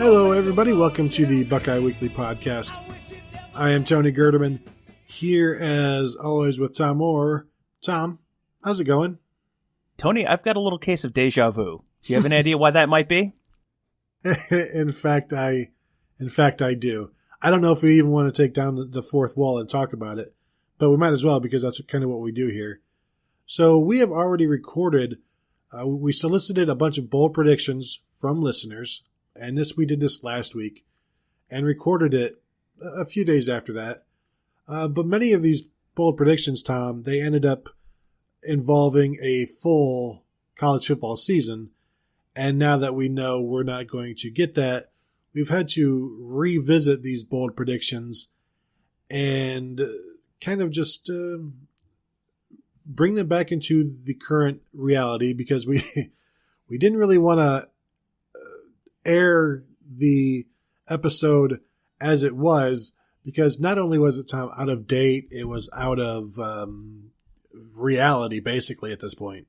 Hello, everybody. Welcome to the Buckeye Weekly podcast. I am Tony Gerdeman, here as always with Tom Orr. Tom, how's it going? Tony, I've got a little case of deja vu. Do you have an idea why that might be? In fact, I do. I don't know if we even want to take down the fourth wall and talk about it, but we might as well because that's kind of what we do here. So we have already recorded. We solicited a bunch of bold predictions from listeners. And we did this last week and recorded it a few days after that. But many of these bold predictions, Tom, they ended up involving a full college football season. And now that we know we're not going to get that, we've had to revisit these bold predictions and kind of just bring them back into the current reality because we didn't really want to air the episode as it was because not only was it, Tom, out of date, it was out of reality basically at this point.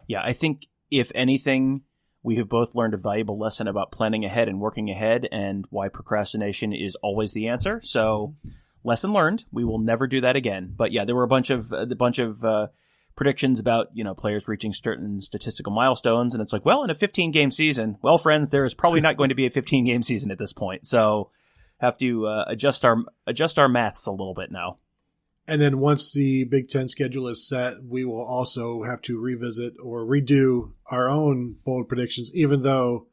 Yeah, I think if anything, we have both learned a valuable lesson about planning ahead and working ahead and why procrastination is always the answer. So lesson learned. We will never do that again. But yeah, there were a bunch of predictions about, players reaching certain statistical milestones. And it's like, well, in a 15-game season, well, friends, there is probably not going to be a 15-game season at this point. So have to adjust our maths a little bit now. And then once the Big Ten schedule is set, we will also have to revisit or redo our own bold predictions, even though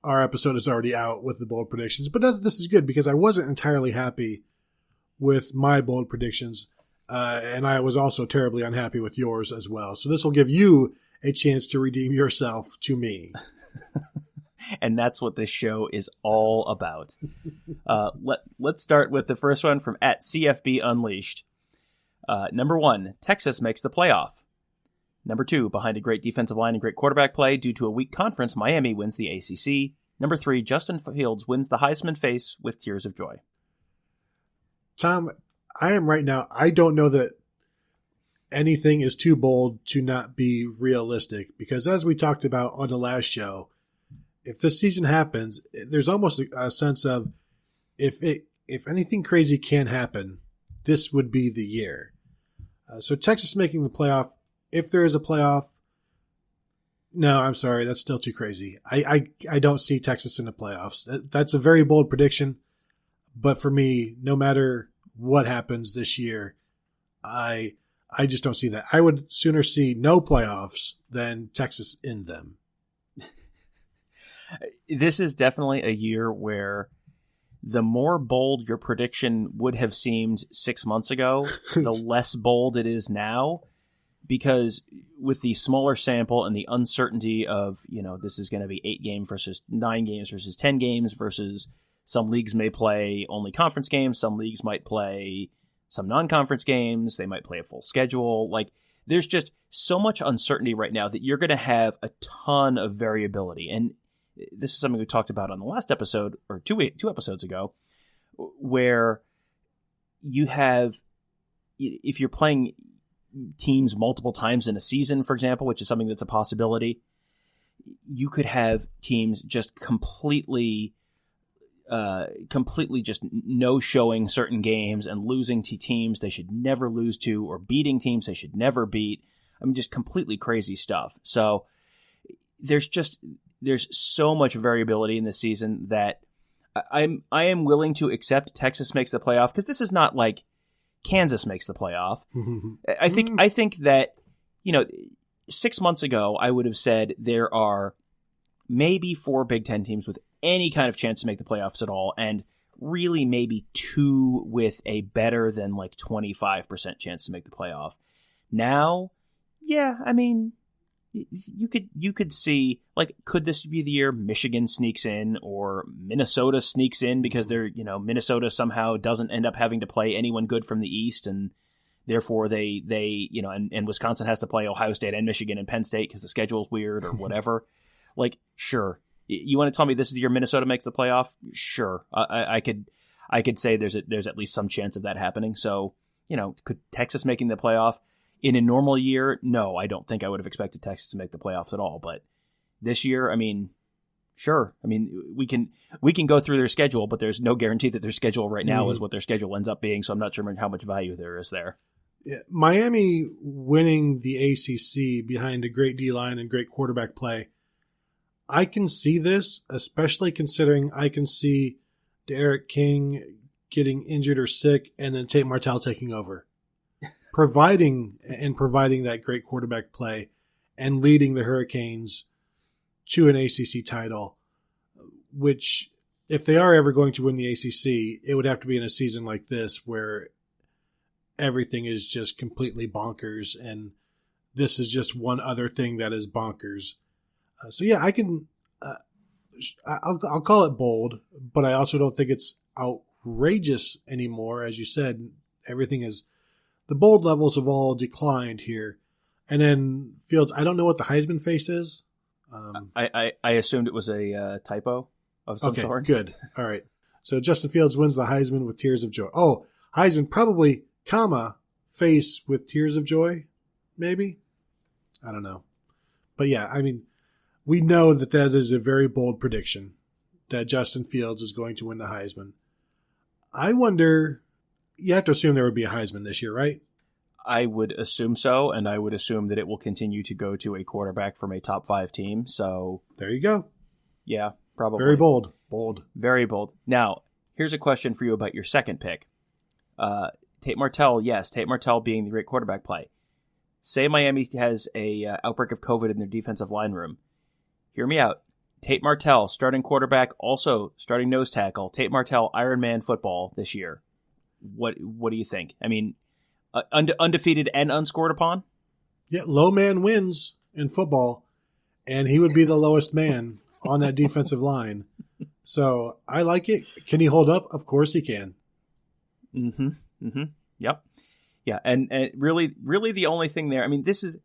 our episode is already out with the bold predictions. But this is good because I wasn't entirely happy with my bold predictions. And I was also terribly unhappy with yours as well. So this will give you a chance to redeem yourself to me. And that's what this show is all about. Let's start with the first one from @CFB Unleashed. Number 1, Texas makes the playoff. Number 2, behind a great defensive line and great quarterback play due to a weak conference, Miami wins the ACC. Number 3, Justin Fields wins the Heisman face with tears of joy. Tom, I am right now. I don't know that anything is too bold to not be realistic because as we talked about on the last show, if this season happens, there's almost a sense of if anything crazy can happen, this would be the year. So Texas making the playoff, if there is a playoff, no, I'm sorry, that's still too crazy. I don't see Texas in the playoffs. That's a very bold prediction, but for me, no matter what happens this year, I just don't see that. I would sooner see no playoffs than Texas in them. This is definitely a year where the more bold your prediction would have seemed 6 months ago, the less bold it is now, because with the smaller sample and the uncertainty of, this is going to be 8 games versus 9 games versus 10 games versus some leagues may play only conference games. Some leagues might play some non-conference games. They might play a full schedule. Like, there's just so much uncertainty right now that you're going to have a ton of variability. And this is something we talked about on the last episode, or two episodes ago, where you have, if you're playing teams multiple times in a season, for example, which is something that's a possibility, you could have teams just completely just no-showing certain games and losing to teams they should never lose to or beating teams they should never beat. I mean, just completely crazy stuff. So there's so much variability in this season that I am willing to accept Texas makes the playoff because this is not like Kansas makes the playoff. I think that, 6 months ago, I would have said there are maybe 4 Big Ten teams with any kind of chance to make the playoffs at all, and really maybe 2 with a better than 25% chance to make the playoff. Now, yeah, I mean, you could see, could this be the year Michigan sneaks in or Minnesota sneaks in because they're, Minnesota somehow doesn't end up having to play anyone good from the East, and therefore they and Wisconsin has to play Ohio State and Michigan and Penn State because the schedule is weird or whatever. Sure. You want to tell me this is the year Minnesota makes the playoff? Sure. I could say there's at least some chance of that happening. So, could Texas making the playoff in a normal year? No, I don't think I would have expected Texas to make the playoffs at all. But this year, I mean, Sure. I mean, we can go through their schedule, but there's no guarantee that their schedule right now is what their schedule ends up being. So I'm not sure how much value there is there. Yeah, Miami winning the ACC behind a great D-line and great quarterback play. I can see this, especially considering I can see Derek King getting injured or sick and then Tate Martell taking over. providing that great quarterback play and leading the Hurricanes to an ACC title, which if they are ever going to win the ACC, it would have to be in a season like this where everything is just completely bonkers, and this is just one other thing that is bonkers. So yeah, I can. I'll call it bold, but I also don't think it's outrageous anymore. As you said, the bold levels have all declined here. And then Fields, I don't know what the Heisman face is. I assumed it was a typo of some sort. Good. All right. So Justin Fields wins the Heisman with tears of joy. Oh, Heisman probably, face with tears of joy, maybe? I don't know. But yeah, I mean, we know that is a very bold prediction that Justin Fields is going to win the Heisman. I wonder, you have to assume there would be a Heisman this year, right? I would assume so, and I would assume that it will continue to go to a quarterback from a top 5 team. So there you go. Yeah, probably. Very bold. Bold. Very bold. Now, here's a question for you about your second pick. Tate Martell, yes, Tate Martell being the great quarterback play. Say Miami has a outbreak of COVID in their defensive line room. Hear me out. Tate Martell, starting quarterback, also starting nose tackle. Tate Martell, Ironman football this year. What do you think? I mean, undefeated and unscored upon? Yeah, low man wins in football, and he would be the lowest man on that defensive line. So I like it. Can he hold up? Of course he can. Mm-hmm. Mm-hmm. Yep. Yeah, and really the only thing there, I mean, this is,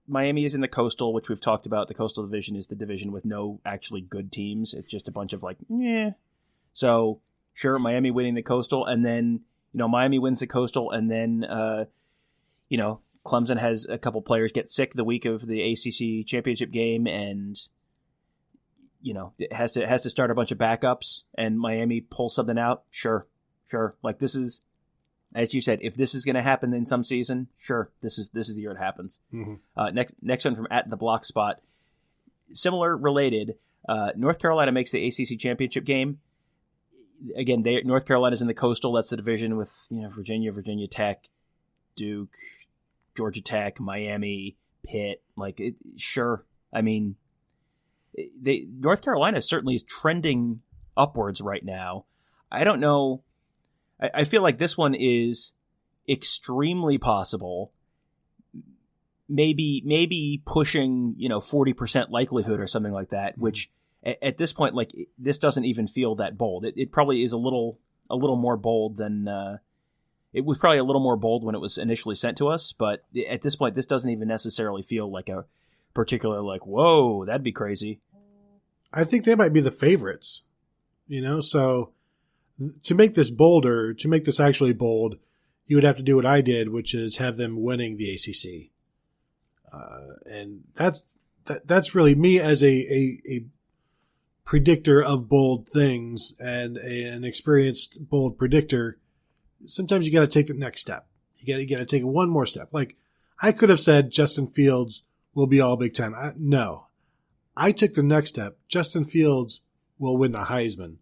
Miami is in the Coastal, which we've talked about. The Coastal Division is the division with no actually good teams. It's just a bunch of So, sure, Miami winning the Coastal, and then, Miami wins the Coastal, and then, Clemson has a couple players get sick the week of the ACC championship game, and, it has to start a bunch of backups, and Miami pulls something out. Sure. Like, this is, as you said, if this is going to happen in some season, sure, this is the year it happens. Mm-hmm. Next one from at the block spot, similar, related. North Carolina makes the ACC championship game. Again, North Carolina's in the Coastal. That's the division with Virginia Tech, Duke, Georgia Tech, Miami, Pitt. Sure. I mean, North Carolina certainly is trending upwards right now. I don't know. I feel like this one is extremely possible. Maybe pushing 40% likelihood or something like that. Which at this point, this doesn't even feel that bold. It probably is a little more bold than it was probably a little more bold when it was initially sent to us. But at this point, this doesn't even necessarily feel like a particular whoa, that'd be crazy. I think they might be the favorites. So. To make this bolder, to make this actually bold, you would have to do what I did, which is have them winning the ACC. And that's really me as a predictor of bold things and an experienced bold predictor. Sometimes you got to take the next step. You got to take one more step. Like I could have said Justin Fields will be all Big Ten. No, I took the next step. Justin Fields will win the Heisman.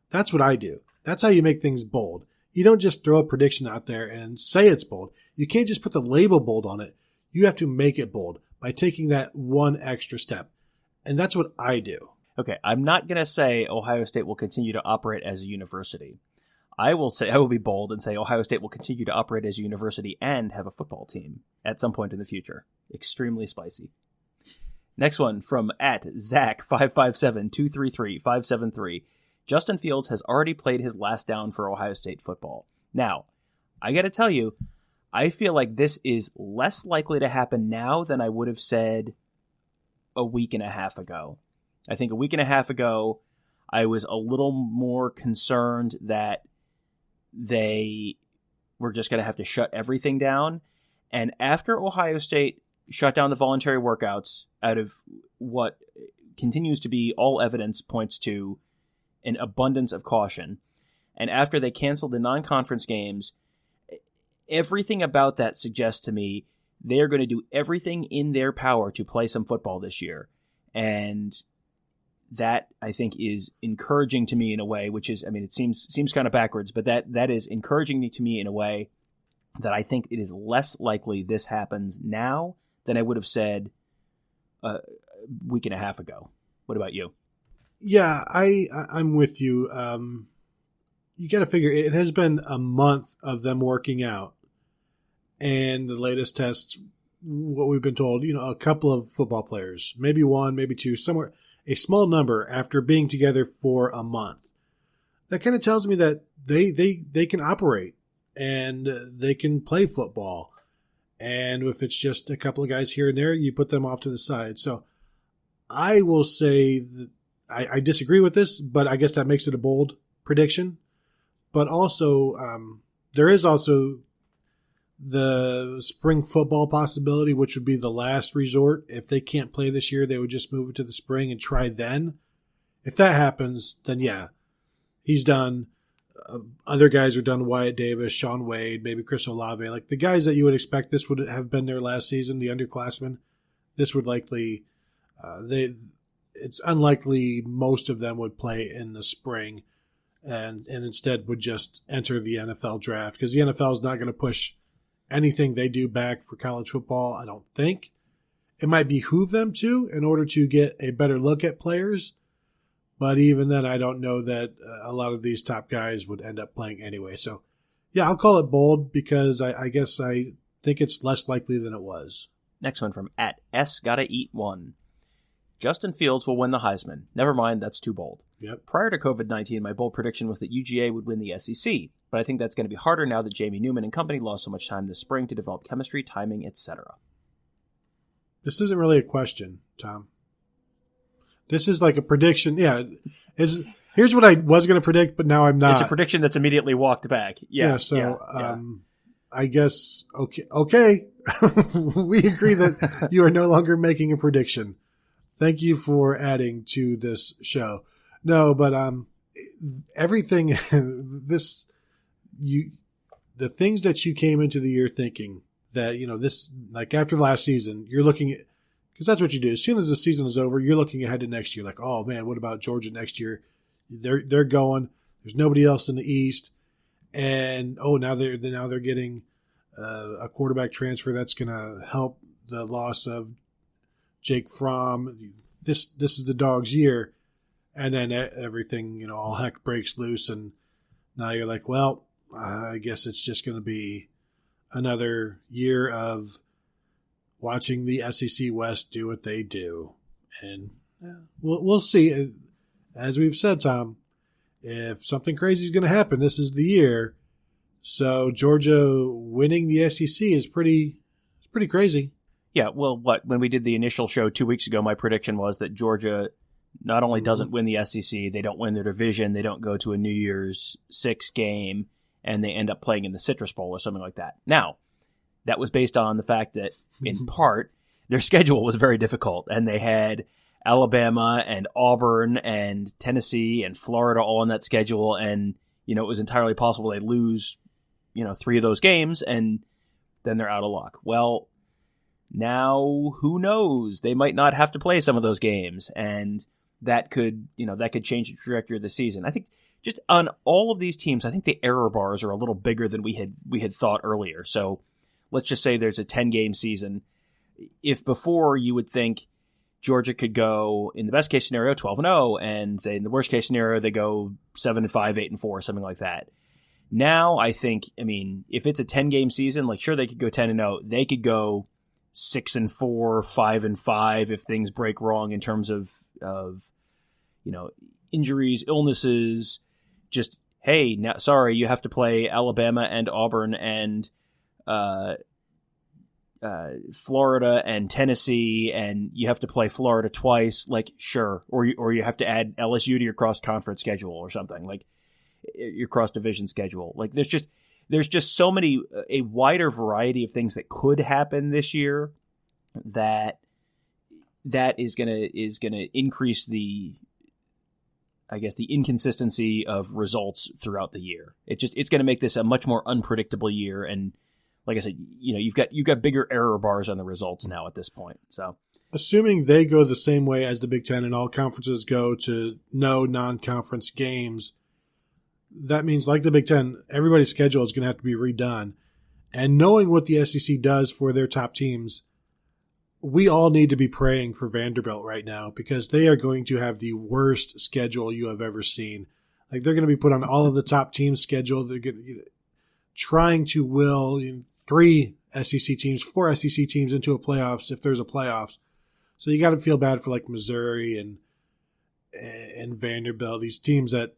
That's what I do. That's how you make things bold. You don't just throw a prediction out there and say it's bold. You can't just put the label bold on it. You have to make it bold by taking that one extra step. And that's what I do. Okay, I'm not going to say Ohio State will continue to operate as a university. I will be bold and say Ohio State will continue to operate as a university and have a football team at some point in the future. Extremely spicy. Next one from at Zach55723357. Justin Fields has already played his last down for Ohio State football. Now, I got to tell you, I feel like this is less likely to happen now than I would have said a week and a half ago. I think a week and a half ago, I was a little more concerned that they were just going to have to shut everything down. And after Ohio State shut down the voluntary workouts out of what continues to be, all evidence points to an abundance of caution. And after they canceled the non-conference games, everything about that suggests to me they are going to do everything in their power to play some football this year. And that, I think, is encouraging to me in a way, which is, I mean, it seems kind of backwards, but that is encouraging to me in a way that I think it is less likely this happens now than I would have said a week and a half ago. What about you? Yeah, I'm with you. You got to figure it has been a month of them working out. And the latest tests, what we've been told, a couple of football players, maybe one, maybe two, somewhere, a small number after being together for a month. That kind of tells me that they can operate and they can play football. And if it's just a couple of guys here and there, you put them off to the side. So I will say that I disagree with this, but I guess that makes it a bold prediction. But also, there is also the spring football possibility, which would be the last resort. If they can't play this year, they would just move it to the spring and try then. If that happens, then yeah, he's done. Other guys are done. Wyatt Davis, Sean Wade, maybe Chris Olave. Like the guys that you would expect this would have been there last season, the underclassmen, this would likely, it's unlikely most of them would play in the spring and instead would just enter the NFL draft because the NFL is not going to push anything they do back for college football, I don't think. It might behoove them to in order to get a better look at players. But even then, I don't know that a lot of these top guys would end up playing anyway. So, yeah, I'll call it bold because I guess I think it's less likely than it was. Next one from @SGottaEat1. Justin Fields will win the Heisman. Never mind, that's too bold. Yep. Prior to COVID-19, my bold prediction was that UGA would win the SEC, but I think that's going to be harder now that Jamie Newman and company lost so much time this spring to develop chemistry, timing, etc. This isn't really a question, Tom. This is like a prediction. Yeah. Here's what I was going to predict, but now I'm not. It's a prediction that's immediately walked back. Yeah. I guess, okay. We agree that you are no longer making a prediction. Thank you for adding to this show. No, but everything, the things that you came into the year thinking that, this, like after last season, you're looking at, because that's what you do. As soon as the season is over, you're looking ahead to next year. Like, oh man, what about Georgia next year? They're going. There's nobody else in the East, and now they're getting a quarterback transfer that's going to help the loss of Jake Fromm. This is the dog's year, and then everything all heck breaks loose, and now you're like, well, I guess it's just going to be another year of watching the SEC West do what they do. And we'll see. As we've said, Tom, if something crazy is going to happen, this is the year. So Georgia winning the SEC is pretty crazy. Yeah, well, when we did the initial show 2 weeks ago, my prediction was that Georgia not only doesn't win the SEC, they don't win their division, they don't go to a New Year's Six game, and they end up playing in the Citrus Bowl or something like that. Now, that was based on the fact that, in part, their schedule was very difficult, and they had Alabama and Auburn and Tennessee and Florida all on that schedule, and it was entirely possible they lose 3 of those games, and then they're out of luck. Well, now who knows? They might not have to play some of those games, and that could change the trajectory of the season. I think just on all of these teams, I think the error bars are a little bigger than we had thought earlier. So let's just say there's a 10-game season. If before you would think Georgia could go, in the best case scenario, 12-0, and in the worst case scenario, they go 7-5, 8-4, something like that. Now, I think, if it's a 10-game season, sure, they could go 10-0. They could go 6-4, 5-5 if things break wrong in terms of injuries, illnesses. Just, hey, now, sorry, you have to play Alabama and Auburn and Florida and Tennessee, and you have to play Florida twice. Sure, or you have to add LSU to your cross-conference schedule or something, your cross-division schedule. There's just so many, a wider variety of things that could happen this year that that is gonna increase the inconsistency of results throughout the year. It's gonna make this a much more unpredictable year, and like I said, you've got bigger error bars on the results now at this point. So, assuming they go the same way as the Big Ten and all conferences go to no non-conference games, that means, like the Big Ten, everybody's schedule is going to have to be redone. And knowing what the SEC does for their top teams, we all need to be praying for Vanderbilt right now, because they are going to have the worst schedule you have ever seen. Like, they're going to be put on all of the top teams' schedule. They're trying to will 4 SEC teams into a playoffs if there's a playoffs. So you got to feel bad for like Missouri and Vanderbilt, these teams that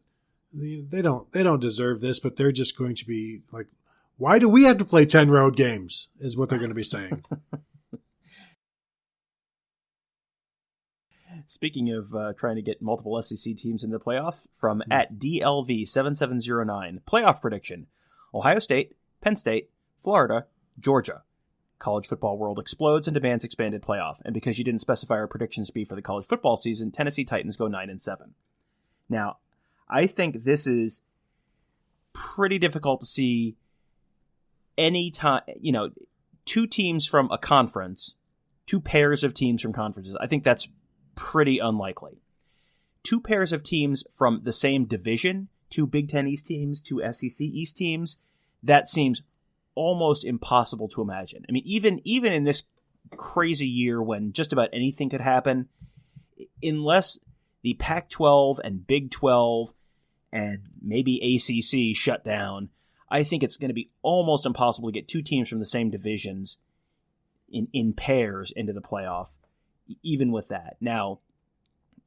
they don't deserve this, but they're just going to be like, why do we have to play 10 road games, is what they're going to be saying. Speaking of trying to get multiple SEC teams in the playoff, from at DLV7709, playoff prediction: Ohio State, Penn State, Florida, Georgia. College football world explodes and demands expanded playoff. And because you didn't specify our predictions to be for the college football season, Tennessee Titans go 9-7. Now, I think this is pretty difficult to see any time, 2 teams from a conference, 2 pairs of teams from conferences. I think that's pretty unlikely. 2 pairs of teams from the same division, 2 Big Ten East teams, 2 SEC East teams, that seems almost impossible to imagine. I mean, even in this crazy year when just about anything could happen, unless the Pac-12 and Big 12 and maybe ACC shut down, I think it's going to be almost impossible to get 2 teams from the same divisions in pairs into the playoff, even with that. Now,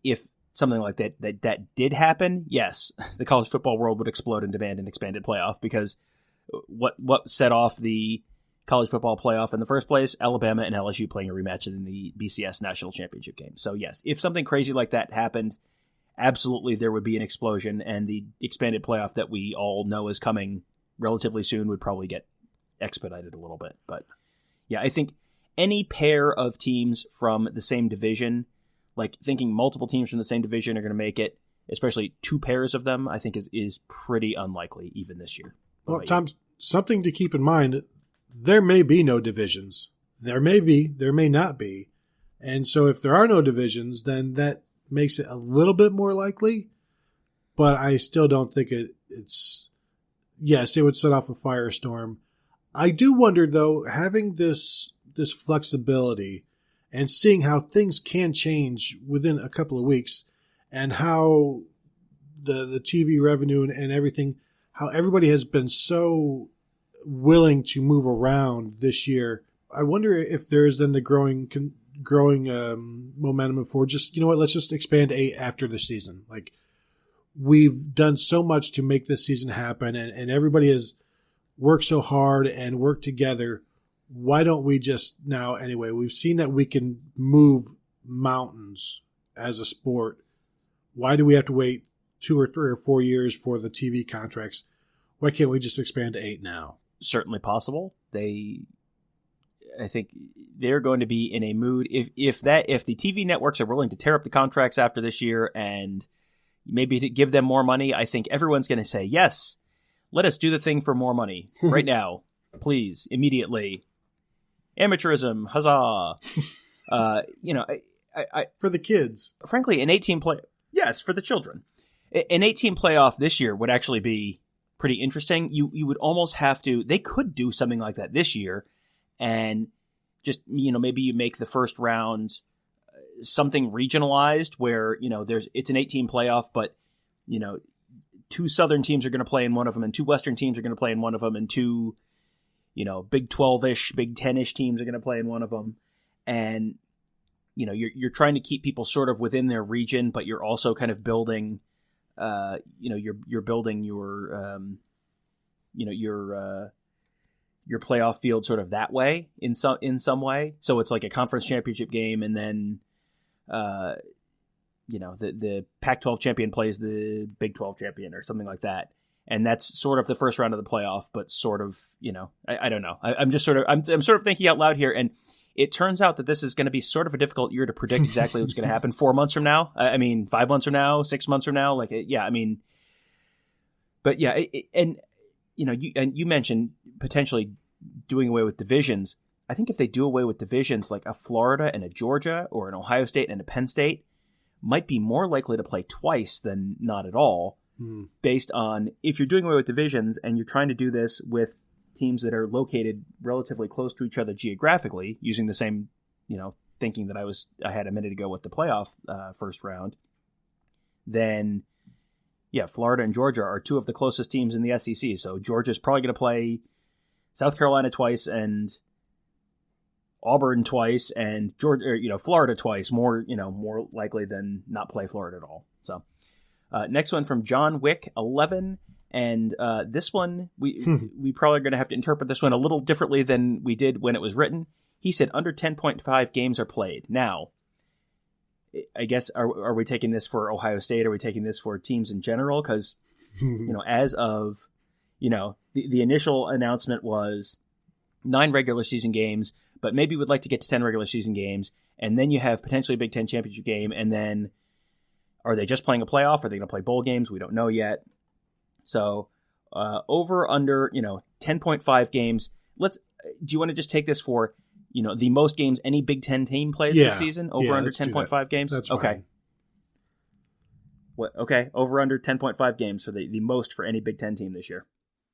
if something like that did happen, yes, the college football world would explode and demand an expanded playoff, because what set off the college football playoff in the first place? Alabama and LSU playing a rematch in the BCS national championship game. So yes, if something crazy like that happened, absolutely there would be an explosion, and the expanded playoff that we all know is coming relatively soon would probably get expedited a little bit. But yeah, I think any pair of teams from the same division, like thinking multiple teams from the same division are going to make it, especially 2 pairs of them, I think is pretty unlikely even this year. Well, Tom, something to keep in mind, there may be no divisions. There may be, there may not be. And so if there are no divisions, then that makes it a little bit more likely. But I still don't think it's yes, it would set off a firestorm. I do wonder, though, having this flexibility and seeing how things can change within a couple of weeks, and how the TV revenue and everything, how everybody has been so willing to move around this year. I wonder if there is then the growing momentum for just, let's just expand 8 after the season. Like, we've done so much to make this season happen, and everybody has worked so hard and worked together. Why don't we just now, anyway, we've seen that we can move mountains as a sport. Why do we have to wait 2 or 3 or 4 years for the TV contracts? Why can't we just expand to 8 now? Certainly possible. I think they're going to be in a mood, if the TV networks are willing to tear up the contracts after this year and maybe to give them more money, I think everyone's going to say, yes, let us do the thing for more money right now, please, immediately. Amateurism, huzzah! For the kids, frankly, an 18 play, yes, for the children. An 18 playoff this year would actually be pretty interesting. You would almost have to. They could do something like that this year, and just maybe you make the first round something regionalized where it's an 18 playoff, but 2 Southern teams are going to play in one of them, and 2 Western teams are going to play in one of them, and 2 Big 12-ish, Big 10-ish teams are going to play in one of them, and you're trying to keep people sort of within their region, but you're also kind of building. You're building your playoff field sort of that way in some way. So it's like a conference championship game, and then the Pac-12 champion plays the Big 12 champion or something like that, and that's sort of the first round of the playoff. But sort of, I don't know. I'm just sort of I'm sort of thinking out loud here, and it turns out that this is going to be sort of a difficult year to predict exactly what's going to happen 4 months from now. 5 months from now, 6 months from now. But yeah, you mentioned potentially doing away with divisions. I think if they do away with divisions, like a Florida and a Georgia or an Ohio State and a Penn State might be more likely to play twice than not at all, based on if you're doing away with divisions and you're trying to do this with teams that are located relatively close to each other geographically, using the same, thinking that I had a minute ago with the playoff first round, then yeah, Florida and Georgia are two of the closest teams in the SEC. So Georgia's probably going to play South Carolina twice and Auburn twice and Florida twice, more likely than not play Florida at all. So next one from John Wick 11, and this one we probably are going to have to interpret this one a little differently than we did when it was written. He said under 10.5 games are played. Now, I guess are we taking this for Ohio State? Are we taking this for teams in general? Because as of the initial announcement was 9 regular season games, but maybe we'd like to get to 10 regular season games, and then you have potentially a Big Ten championship game, and then are they just playing a playoff? Are they going to play bowl games? We don't know yet. So over under 10.5 games. Do you want to just take this for the most games any Big Ten team plays this season? Over under 10.5 games. That's okay. Fine. Okay, over under 10.5 games for the most for any Big Ten team this year.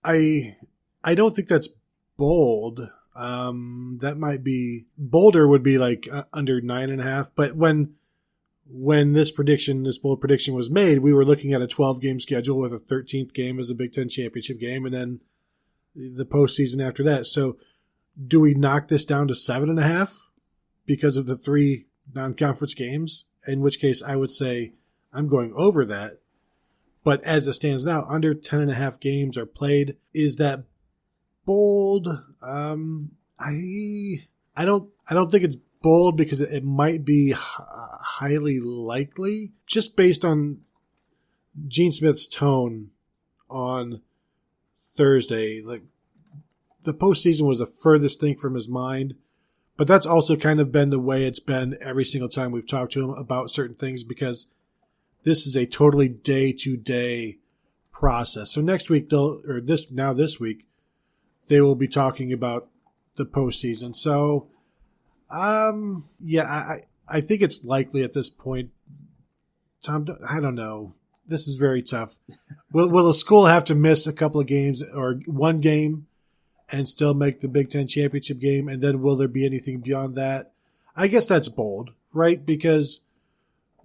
I don't think that's bold. That might be bolder. Would be like under 9.5. But when this bold prediction was made, we were looking at a 12-game schedule with a 13th game as a Big Ten championship game, and then the postseason after that. So, do we knock this down to 7.5 because of the 3 non-conference games? In which case, I would say I'm going over that. But as it stands now, under 10.5 games are played. Is that bold? I don't think it's bold because it might be highly likely, just based on Gene Smith's tone on Thursday. Like, the postseason was the furthest thing from his mind, but that's also kind of been the way it's been every single time we've talked to him about certain things, because this is a totally day-to-day process. So next week, this week, they will be talking about the postseason. So, I think it's likely at this point. Tom, I don't know. This is very tough. Will the school have to miss a couple of games or one game and still make the Big Ten championship game? And then will there be anything beyond that? I guess that's bold, right? Because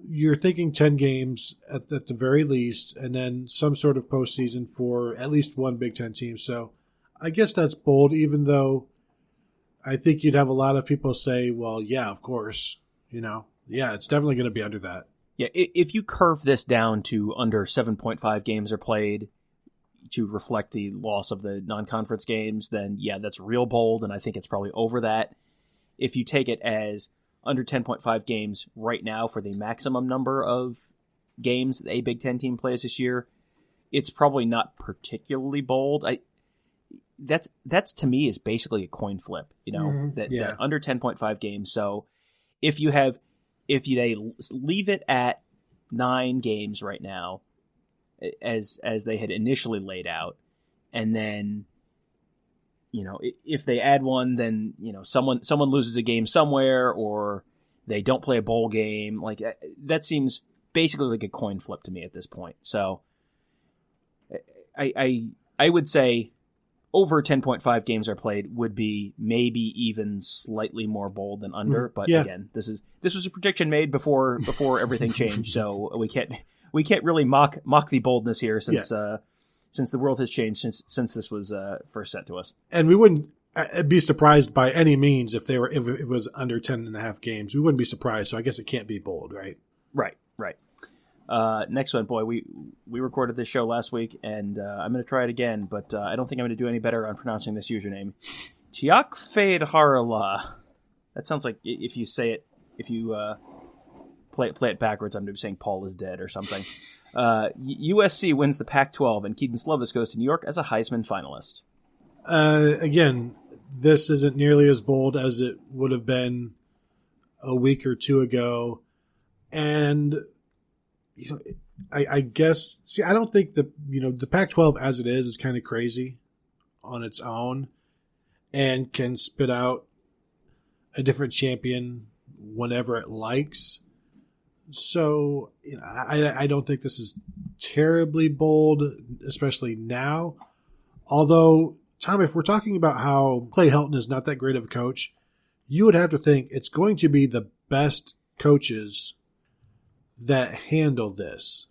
you're thinking 10 games at the very least, and then some sort of postseason for at least one Big Ten team. So I guess that's bold, even though I think you'd have a lot of people say, well, yeah, of course, it's definitely going to be under that. Yeah, if you curve this down to under 7.5 games are played to reflect the loss of the non-conference games, then yeah, that's real bold, and I think it's probably over that. If you take it as under 10.5 games right now for the maximum number of games that a Big Ten team plays this year, it's probably not particularly bold. That's to me is basically a coin flip, that under 10.5 games. So if they leave it at 9 games right now, as they had initially laid out, and then if they add one, then someone loses a game somewhere, or they don't play a bowl game, like that seems basically like a coin flip to me at this point. So I would say over 10.5 games are played would be maybe even slightly more bold than under. But again, this was a prediction made before everything changed, so we can't really mock the boldness here since the world has changed since this was first sent to us. And we wouldn't be surprised by any means if it was under 10.5 games. We wouldn't be surprised. So I guess it can't be bold, right? Right. Next one, boy. We recorded this show last week, and I'm going to try it again, but I don't think I'm going to do any better on pronouncing this username. Tiakfade Harala. That sounds like if you play it backwards, I'm saying Paul is dead or something. USC wins the Pac-12, and Keaton Slovis goes to New York as a Heisman finalist. Again, this isn't nearly as bold as it would have been a week or two ago. And, I guess, I don't think the Pac-12 as it is kind of crazy on its own and can spit out a different champion whenever it likes. So I don't think this is terribly bold, especially now. Although, Tom, if we're talking about how Clay Helton is not that great of a coach, you would have to think it's going to be the best coaches that handle this.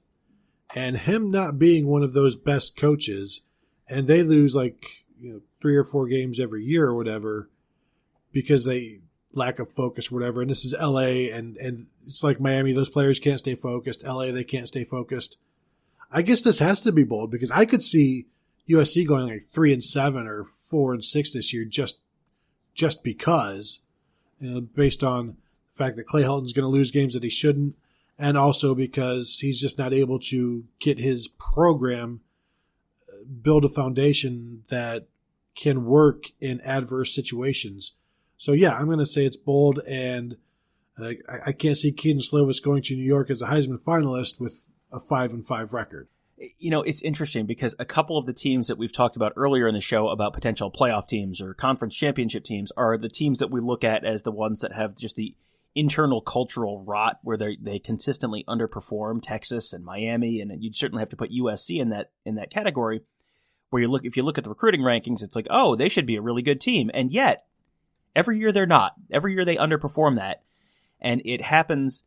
And him not being one of those best coaches, and they lose 3 or 4 games every year or whatever because they lack of focus or whatever. And this is LA, and it's like Miami, those players can't stay focused. LA, they can't stay focused. I guess this has to be bold because I could see USC going 3-7 or 4-6 this year just because, based on the fact that Clay Helton's going to lose games that he shouldn't, and also because he's just not able to get his program build a foundation that can work in adverse situations. So, yeah, I'm going to say it's bold, and I can't see Keaton Slovis going to New York as a Heisman finalist with a 5-5 record. It's interesting because a couple of the teams that we've talked about earlier in the show about potential playoff teams or conference championship teams are the teams that we look at as the ones that have just the internal cultural rot where they consistently underperform, Texas and Miami, and you'd certainly have to put USC in that category. Where if you look at the recruiting rankings, it's like, oh, they should be a really good team, and yet every year they're not. Every year they underperform that, and it happens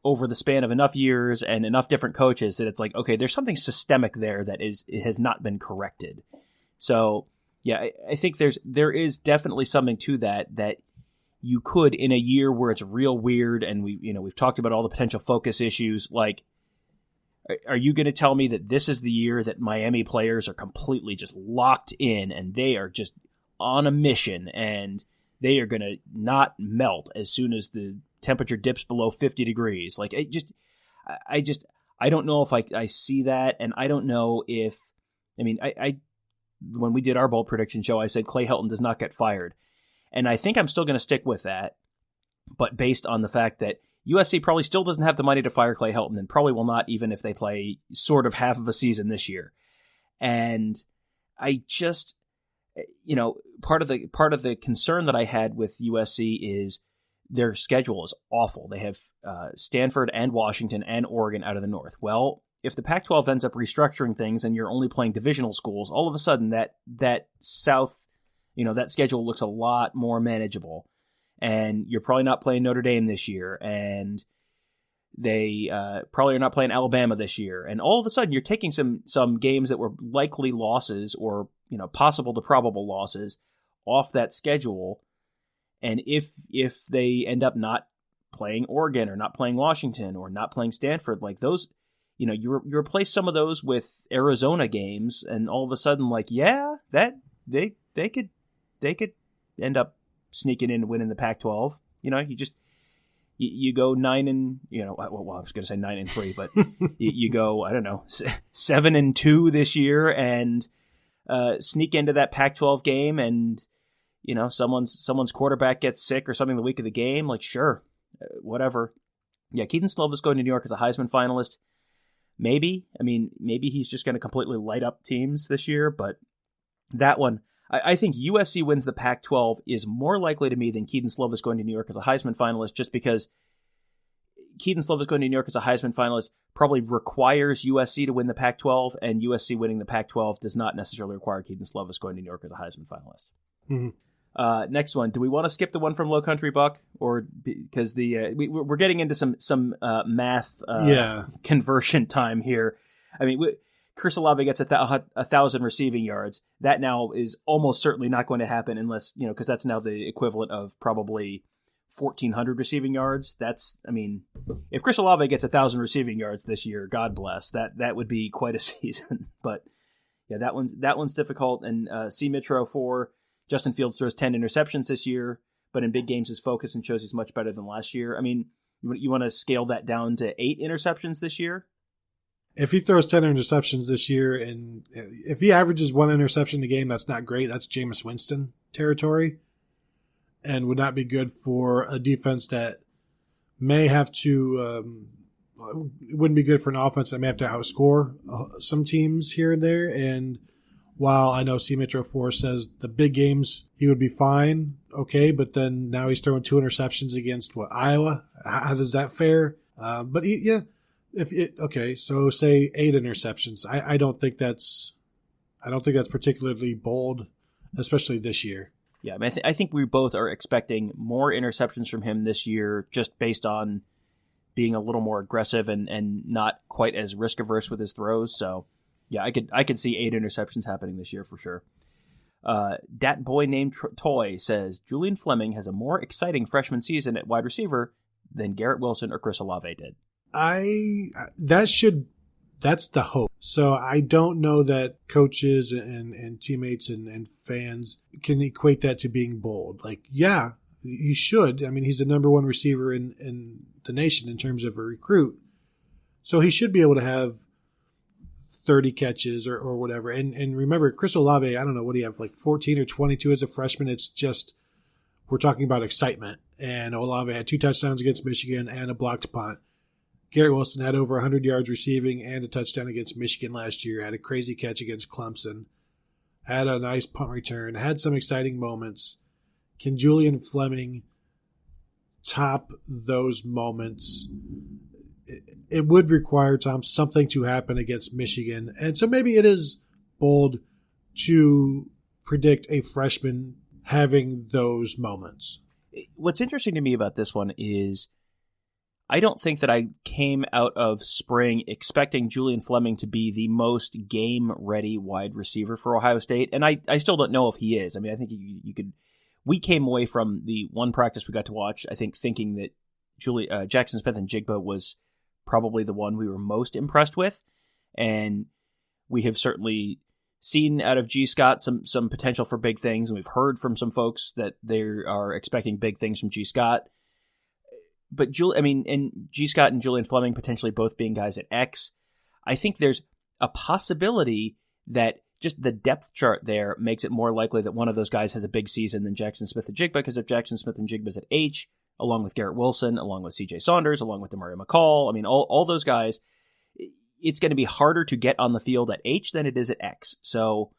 over the span of enough years and enough different coaches that it's like, okay, there's something systemic there that has not been corrected. So yeah, I think there is definitely something to that you could, in a year where it's real weird, and we've talked about all the potential focus issues, like, are you going to tell me that this is the year that Miami players are completely just locked in and they are just on a mission and they are going to not melt as soon as the temperature dips below 50 degrees? Like, I don't know if I see that. And I don't know if, I when we did our bold prediction show, I said Clay Helton does not get fired. And I think I'm still going to stick with that. But based on the fact that USC probably still doesn't have the money to fire Clay Helton, and probably will not even if they play sort of half of a season this year. And I just, part of the concern that I had with USC is their schedule is awful. They have Stanford and Washington and Oregon out of the North. Well, if the Pac-12 ends up restructuring things and you're only playing divisional schools, all of a sudden that South, that schedule looks a lot more manageable. And you're probably not playing Notre Dame this year, and they probably are not playing Alabama this year. And all of a sudden, you're taking some games that were likely losses or possible to probable losses off that schedule. And if they end up not playing Oregon or not playing Washington or not playing Stanford, like those, you replace some of those with Arizona games, and all of a sudden, like, yeah, that they could end up sneaking in and winning the Pac-12. You go 9 and, well, I was going to say 9-3, but you go, I don't know, 7-2 this year and sneak into that Pac-12 game, and someone's quarterback gets sick or something the week of the game. Like, sure, whatever. Yeah, Keaton Slovis going to New York as a Heisman finalist. Maybe he's just going to completely light up teams this year, but that one, I think USC wins the Pac-12 is more likely to me than Keaton Slovis going to New York as a Heisman finalist, just because Keaton Slovis going to New York as a Heisman finalist probably requires USC to win the Pac-12, and USC winning the Pac-12 does not necessarily require Keaton Slovis going to New York as a Heisman finalist. Mm-hmm. Next one. Do we want to skip the one from Low Country Buck, or because we're getting into some math conversion time here? Chris Olave gets 1,000 receiving yards. That now is almost certainly not going to happen unless, because that's now the equivalent of probably 1,400 receiving yards. If Chris Olave gets 1,000 receiving yards this year, God bless, that would be quite a season. But yeah, that one's difficult. And C. Mitro 4, Justin Fields throws 10 interceptions this year, but in big games is focused and shows he's much better than last year. You want to scale that down to 8 interceptions this year? if he throws 10 interceptions this year, and if he averages 1 interception a game, that's not great. That's Jameis Winston territory, and would not be good for a defense that may have to. It wouldn't be good for an offense that may have to outscore some teams here and there. And while I know C Metro 4 says the big games he would be fine, okay, but then now he's throwing 2 interceptions against Iowa. How does that fare? So say 8 interceptions. I don't think that's particularly bold, especially this year. Yeah, I mean, I think we both are expecting more interceptions from him this year, just based on being a little more aggressive and not quite as risk averse with his throws. So, yeah, I could see 8 interceptions happening this year for sure. Dat boy named Toy says Julian Fleming has a more exciting freshman season at wide receiver than Garrett Wilson or Chris Olave did. That's the hope. So I don't know that coaches and teammates and fans can equate that to being bold. Like, yeah, you should. I mean, he's the number 1 receiver in the nation in terms of a recruit. So he should be able to have 30 catches or whatever. And remember, Chris Olave, I don't know, what do you have, like 14 or 22 as a freshman? It's just, we're talking about excitement. And Olave had 2 touchdowns against Michigan and a blocked punt. Garrett Wilson had over 100 yards receiving and a touchdown against Michigan last year, had a crazy catch against Clemson, had a nice punt return, had some exciting moments. Can Julian Fleming top those moments? It would require, Tom, something to happen against Michigan. And so maybe it is bold to predict a freshman having those moments. What's interesting to me about this one is I don't think that I came out of spring expecting Julian Fleming to be the most game-ready wide receiver for Ohio State, and I still don't know if he is. I mean, I think you could. We came away from the one practice we got to watch, I think, thinking that Jackson Smith-Njigba was probably the one we were most impressed with, and we have certainly seen out of G. Scott some potential for big things, and we've heard from some folks that they are expecting big things from G. Scott. But and G. Scott and Julian Fleming potentially both being guys at X, I think there's a possibility that just the depth chart there makes it more likely that one of those guys has a big season than Jackson Smith-Njigba, because if Jackson Smith-Njigba is at H, along with Garrett Wilson, along with C.J. Saunders, along with Demario McCall, I mean, all those guys, it's going to be harder to get on the field at H than it is at X. So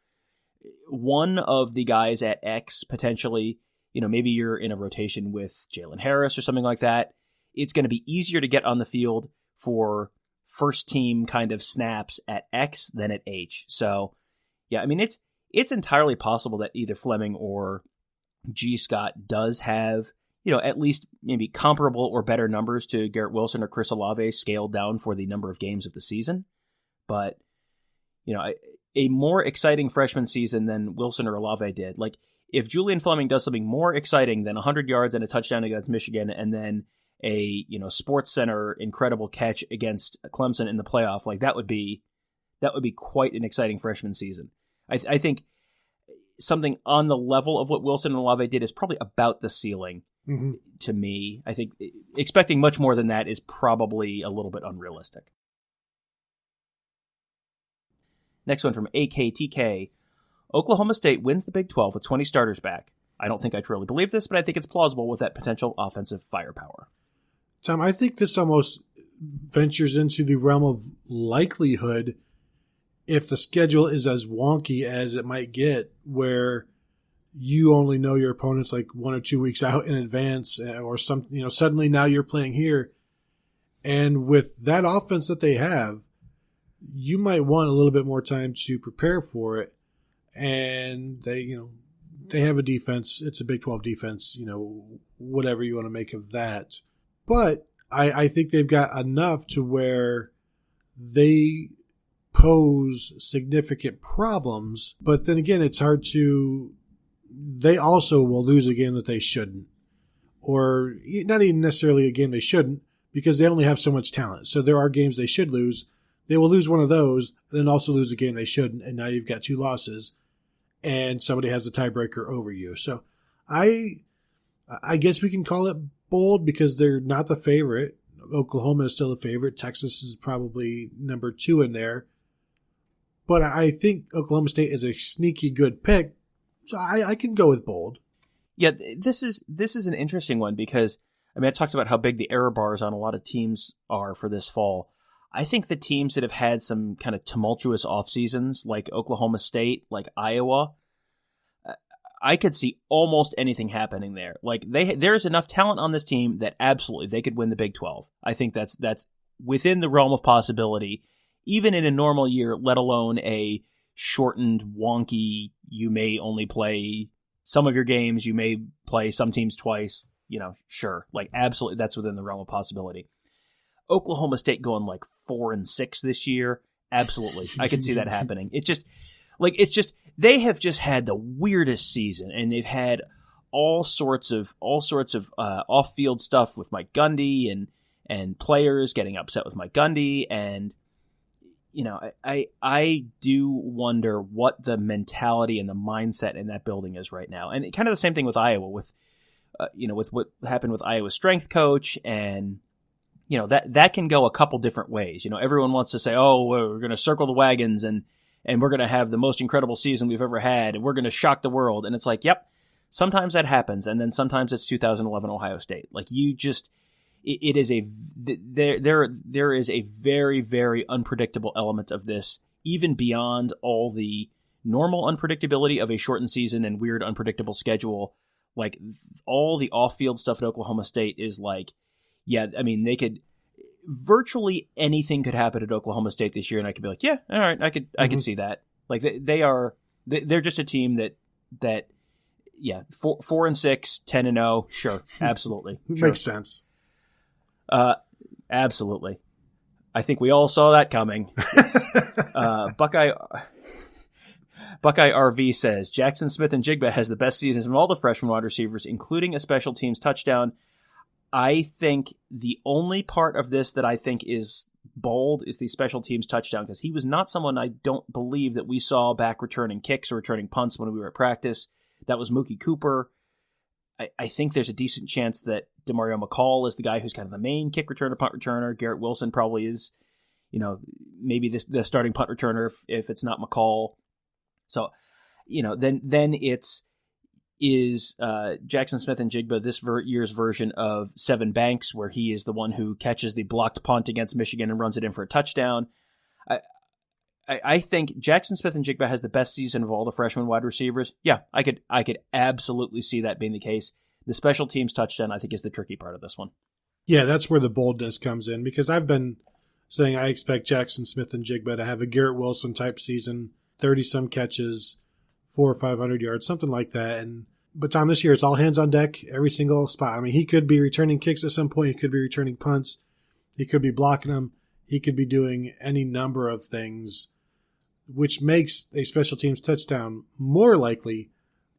one of the guys at X potentially, maybe you're in a rotation with Jalen Harris or something like that. It's going to be easier to get on the field for first team kind of snaps at X than at H. So, yeah, I mean, it's entirely possible that either Fleming or G. Scott does have, at least maybe comparable or better numbers to Garrett Wilson or Chris Olave scaled down for the number of games of the season. But, a more exciting freshman season than Wilson or Olave did. Like, if Julian Fleming does something more exciting than 100 yards and a touchdown against Michigan, and then a Sports Center incredible catch against Clemson in the playoff, like that would be quite an exciting freshman season. I think something on the level of what Wilson and Olave did is probably about the ceiling to me. I think expecting much more than that is probably a little bit unrealistic. Next one from AKTK. Oklahoma State wins the Big 12 with 20 starters back. I don't think I truly believe this, but I think it's plausible with that potential offensive firepower. Tom, I think this almost ventures into the realm of likelihood if the schedule is as wonky as it might get, where you only know your opponents like 1 or 2 weeks out in advance, or suddenly now you're playing here. And with that offense that they have, you might want a little bit more time to prepare for it. And they have a defense. It's a Big 12 defense, whatever you want to make of that. But I think they've got enough to where they pose significant problems. But then again, it's hard to – they also will lose a game that they shouldn't. Or not even necessarily a game they shouldn't, because they only have so much talent. So there are games they should lose. They will lose one of those and then also lose a game they shouldn't. And now you've got 2 losses. And somebody has the tiebreaker over you. So I guess we can call it bold because they're not the favorite. Oklahoma is still a favorite. Texas is probably number 2 in there. But I think Oklahoma State is a sneaky good pick. So I can go with bold. Yeah, this is an interesting one because, I mean, I talked about how big the error bars on a lot of teams are for this fall. I think the teams that have had some kind of tumultuous off seasons, like Oklahoma State, like Iowa, I could see almost anything happening there. Like there's enough talent on this team that absolutely they could win the Big 12. I think that's within the realm of possibility, even in a normal year, let alone a shortened, wonky, you may only play some of your games, you may play some teams twice, sure. Like absolutely that's within the realm of possibility. Oklahoma State going like 4-6 this year, absolutely. I could see that happening. It's just they have just had the weirdest season, and they've had all sorts of off-field stuff with Mike Gundy and players getting upset with Mike Gundy, and I do wonder what the mentality and the mindset in that building is right now, and kind of the same thing with Iowa with what happened with Iowa's strength coach, and that can go a couple different ways. Everyone wants to say, oh, we're going to circle the wagons and we're going to have the most incredible season we've ever had, and we're going to shock the world. And it's like, yep, sometimes that happens, and then sometimes it's 2011 Ohio State. Like there is a very, very unpredictable element of this, even beyond all the normal unpredictability of a shortened season and weird unpredictable schedule. Like all the off-field stuff at Oklahoma State is like, yeah, I mean, virtually anything could happen at Oklahoma State this year, and I could be like, yeah, all right, I could see that. Like they're just a team that 4-6, 10-0, sure, absolutely, sure. Makes sense. Absolutely. I think we all saw that coming. Yes. Buckeye RV says Jackson Smith-Njigba has the best seasons of all the freshman wide receivers, including a special teams touchdown. I think the only part of this that I think is bold is the special teams touchdown, because he was not someone I don't believe that we saw back returning kicks or returning punts when we were at practice. That was Mookie Cooper. I think there's a decent chance that Demario McCall is the guy who's kind of the main kick returner, punt returner. Garrett Wilson probably is, maybe the starting punt returner if it's not McCall. So, then is Jackson Smith-Njigba this year's version of Sevyn Banks, where he is the one who catches the blocked punt against Michigan and runs it in for a touchdown. I think Jackson Smith-Njigba has the best season of all the freshman wide receivers. Yeah, I could absolutely see that being the case. The special teams touchdown, I think, is the tricky part of this one. Yeah, that's where the boldness comes in, because I've been saying I expect Jackson Smith-Njigba to have a Garrett Wilson type season, 30-some catches, 400 or 500 yards, something like that. But Tom, this year it's all hands on deck, every single spot. I mean, he could be returning kicks at some point. He could be returning punts. He could be blocking them. He could be doing any number of things, which makes a special teams touchdown more likely,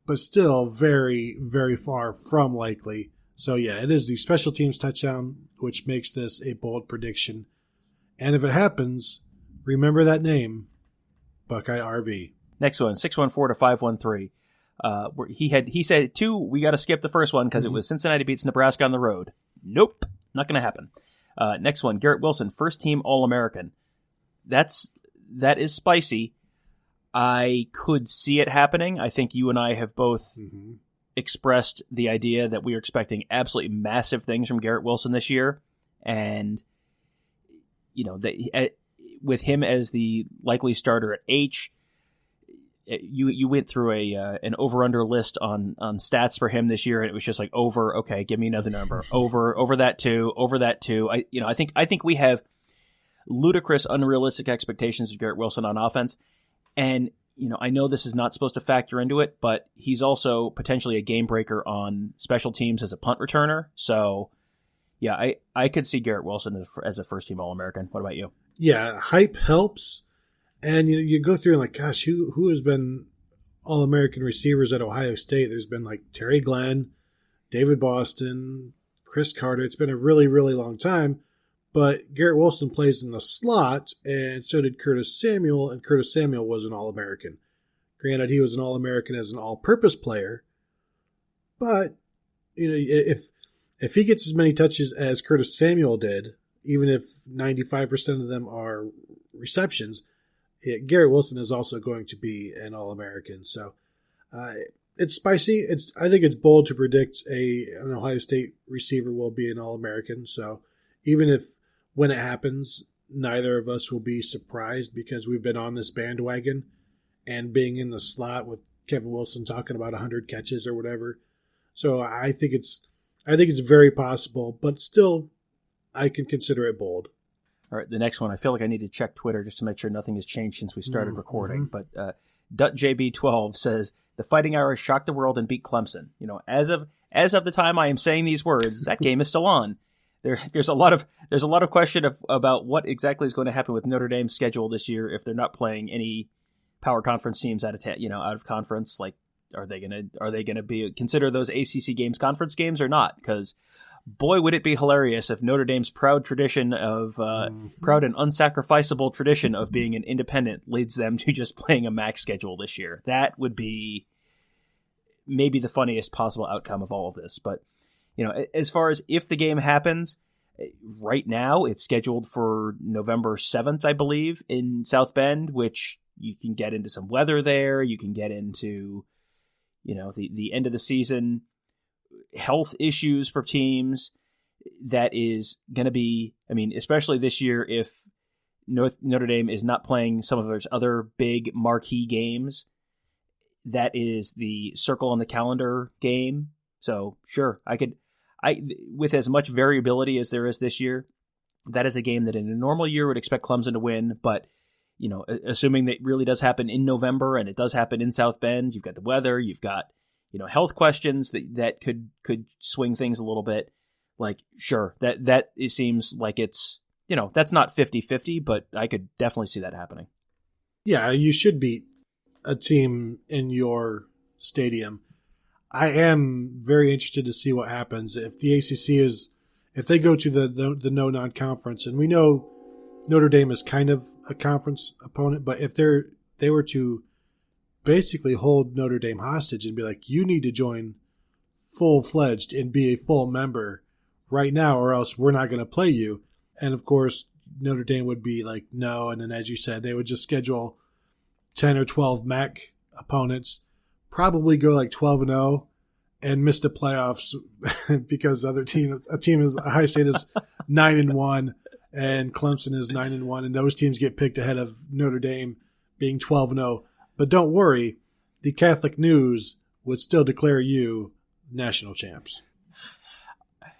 but still very, very far from likely. So yeah, it is the special teams touchdown, which makes this a bold prediction. And if it happens, remember that name, Buckeye RV. Next one, 614-513. He said 2, we got to skip the first one because it was Cincinnati beats Nebraska on the road. Nope, not going to happen. Next one, Garrett Wilson, first team All-American. That is spicy. I could see it happening. I think you and I have both expressed the idea that we are expecting absolutely massive things from Garrett Wilson this year. And, with him as the likely starter at H, you went through an over-under list on stats for him this year, and it was just like over, okay, give me another number. over that too. I think we have ludicrous, unrealistic expectations of Garrett Wilson on offense. And, I know this is not supposed to factor into it, but he's also potentially a game breaker on special teams as a punt returner. So, yeah, I could see Garrett Wilson as a first-team All-American. What about you? Yeah, hype helps. And you go through and like, gosh, who has been All-American receivers at Ohio State? There's been like Terry Glenn, David Boston, Chris Carter. It's been a really, really long time. But Garrett Wilson plays in the slot, and so did Curtis Samuel, and Curtis Samuel was an All-American. Granted, he was an All-American as an all-purpose player, but if if he gets as many touches as Curtis Samuel did, even if 95% of them are receptions, Garrett Wilson is also going to be an All-American. So it's spicy. I think it's bold to predict an Ohio State receiver will be an All-American. So even if when it happens, neither of us will be surprised because we've been on this bandwagon and being in the slot with Kevin Wilson talking about 100 catches or whatever. So I think it's very possible, but still I can consider it bold. All right, the next one. I feel like I need to check Twitter just to make sure nothing has changed since we started recording. But DutJB12 says the Fighting Irish shocked the world and beat Clemson. As of the time I am saying these words, that game is still on. There's a lot of question about what exactly is going to happen with Notre Dame's schedule this year if they're not playing any power conference teams out of conference. Like, are they gonna be consider those ACC games conference games or not? Because boy, would it be hilarious if Notre Dame's proud tradition of proud and unsacrificable tradition of being an independent leads them to just playing a MAC schedule this year. That would be maybe the funniest possible outcome of all of this. But as far as if the game happens, right now it's scheduled for November 7th, I believe, in South Bend, which you can get into some weather there. You can get into, the end of the season health issues for teams. That is going to be, especially this year, if Notre Dame is not playing some of those other big marquee games, that is the circle on the calendar game. So sure, with as much variability as there is this year, that is a game that in a normal year would expect Clemson to win. But, assuming that it really does happen in November and it does happen in South Bend, you've got the weather, you've got, health questions that could swing things a little bit. Like, sure, that it seems like it's, that's not 50-50, but I could definitely see that happening. Yeah, you should beat a team in your stadium. I am very interested to see what happens if the ACC if they go to the no non-conference, and we know Notre Dame is kind of a conference opponent, but if they were to basically hold Notre Dame hostage and be like, you need to join full-fledged and be a full member right now, or else we're not going to play you. And of course, Notre Dame would be like, no. And then, as you said, they would just schedule 10 or 12 MAC opponents, probably go like 12-0 and miss the playoffs because Ohio State is 9-1 and Clemson is 9-1, and those teams get picked ahead of Notre Dame being 12-0. But don't worry, the Catholic News would still declare you national champs.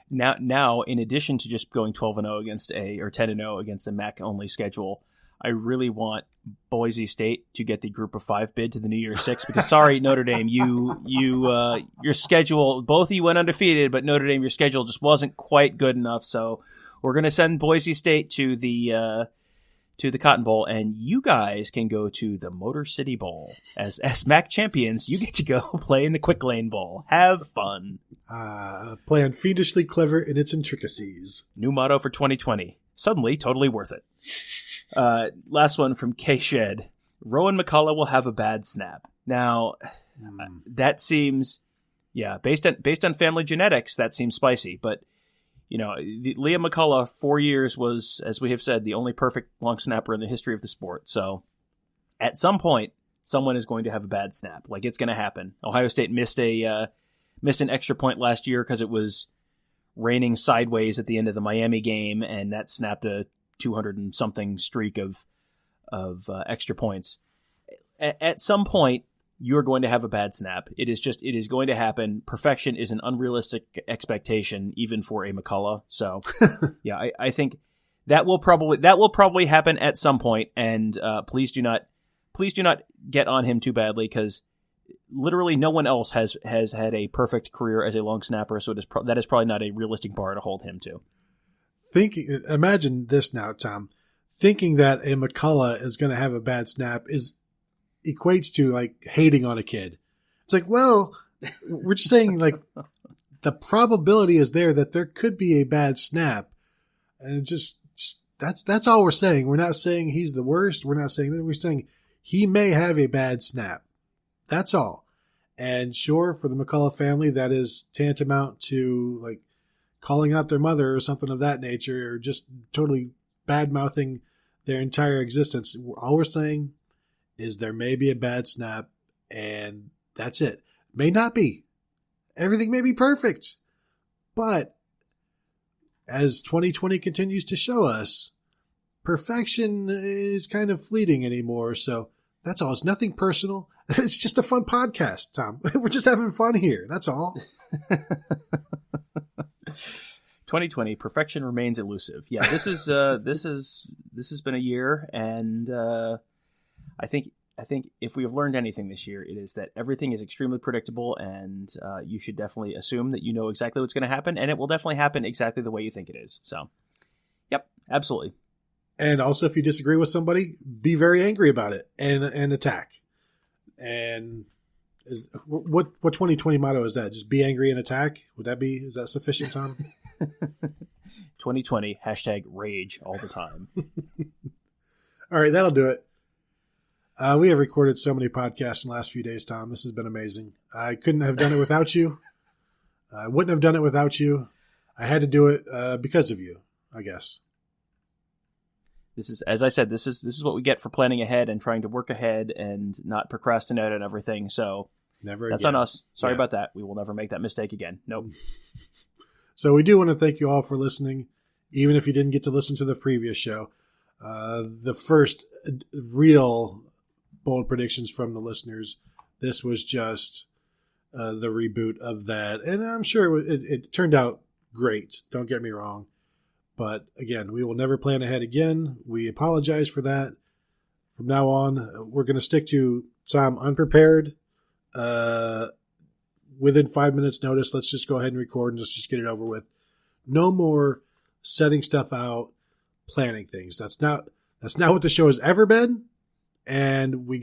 Now, in addition to just going 12-0 against or 10-0 against a MAC-only schedule, I really want Boise State to get the Group of 5 bid to the New Year's Six, because sorry, Notre Dame, your schedule, both of you went undefeated, but Notre Dame, your schedule just wasn't quite good enough. So we're going to send Boise State to the Cotton Bowl, and you guys can go to the Motor City Bowl. As MAC champions, you get to go play in the Quick Lane Bowl. Have fun. Plan fiendishly clever in its intricacies. New motto for 2020. Suddenly, totally worth it. Last one from K-Shed. Rowan McCullough will have a bad snap. Now, that seems, based on family genetics, that seems spicy. But, Liam McCullough, 4 years, was, as we have said, the only perfect long snapper in the history of the sport. So, at some point, someone is going to have a bad snap. Like, it's going to happen. Ohio State missed an extra point last year because it was raining sideways at the end of the Miami game, and that snapped a 200 and something streak of extra points. At some point, you're going to have a bad snap. It is going to happen. Perfection is an unrealistic expectation, even for a McCullough. So, I think that will probably happen at some point. And please do not get on him too badly, because literally no one else has had a perfect career as a long snapper. So that is probably not a realistic bar to hold him to. Imagine this now, Tom. Thinking that a McCullough is going to have a bad snap equates to like hating on a kid. It's like, well, we're just saying like the probability is there that there could be a bad snap, and just that's all we're saying. We're not saying he's the worst. We're not saying that. We're saying he may have a bad snap. That's all. And sure, for the McCullough family, that is tantamount to like calling out their mother or something of that nature, or just totally bad-mouthing their entire existence. All we're saying is there may be a bad snap, and that's it. May not be. Everything may be perfect. But as 2020 continues to show us, perfection is kind of fleeting anymore. So that's all. It's nothing personal. It's just a fun podcast, Tom. We're just having fun here. That's all. 2020, perfection remains elusive. Yeah, this has been a year, and I think if we have learned anything this year, it is that everything is extremely predictable, and you should definitely assume that you know exactly what's going to happen, and it will definitely happen exactly the way you think it is. So, yep, absolutely. And also, if you disagree with somebody, be very angry about it and attack. And what 2020 motto is that? Just be angry and attack? Is that sufficient, Tom? 2020, #rage all the time. All right, that'll do it. We have recorded so many podcasts in the last few days, Tom. This has been amazing. I couldn't have done it without you. I wouldn't have done it without you. I had to do it because of you, I guess. This is, as I said, this is what we get for planning ahead and trying to work ahead and not procrastinate on everything. So never that's again. on us. Sorry about that. We will never make that mistake again. Nope. So we do want to thank you all for listening, even if you didn't get to listen to the previous show. The first real bold predictions from the listeners. This was just the reboot of that. And I'm sure it turned out great. Don't get me wrong. But again, we will never plan ahead again. We apologize for that. From now on, we're going to stick to Tom unprepared. Within 5 minutes notice, let's just go ahead and record and just get it over with. No more setting stuff out, planning things. That's not what the show has ever been. And we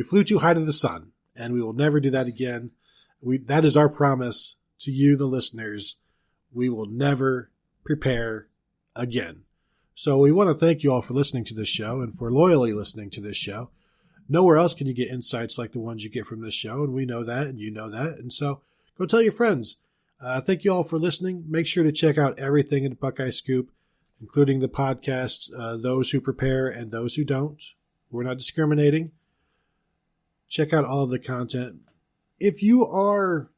flew too high to the sun, and we will never do that again. That is our promise to you, the listeners. We will never prepare again. So we want to thank you all for listening to this show and for loyally listening to this show. Nowhere else can you get insights like the ones you get from this show, and we know that, and you know that. And so go tell your friends. Thank you all for listening. Make sure to check out everything in Buckeye Scoop, including the podcasts, those who prepare and those who don't. We're not discriminating. Check out all of the content. If you are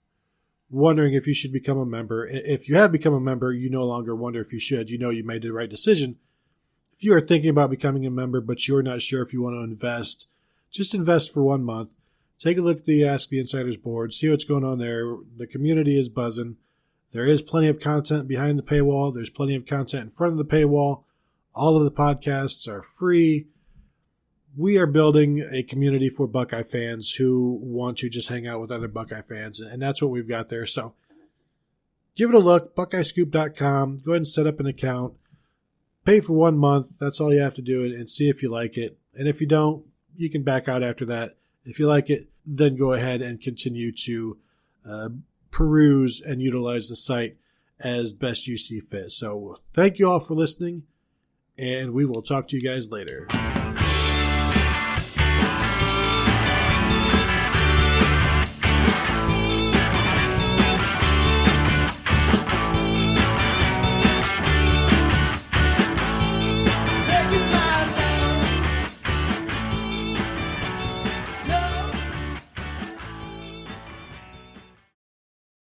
wondering if you should become a member, if you have become a member, you no longer wonder if you should. You know you made the right decision. If you are thinking about becoming a member, but you're not sure if you want to invest, just invest for 1 month. Take a look at the Ask the Insiders board. See what's going on there. The community is buzzing. There is plenty of content behind the paywall. There's plenty of content in front of the paywall. All of the podcasts are free. We are building a community for Buckeye fans who want to just hang out with other Buckeye fans, and that's what we've got there. So give it a look, buckeyescoop.com. Go ahead and set up an account. Pay for 1 month. That's all you have to do, and see if you like it. And if you don't, you can back out after that. If you like it, then go ahead and continue to peruse and utilize the site as best you see fit. So thank you all for listening, and we will talk to you guys later.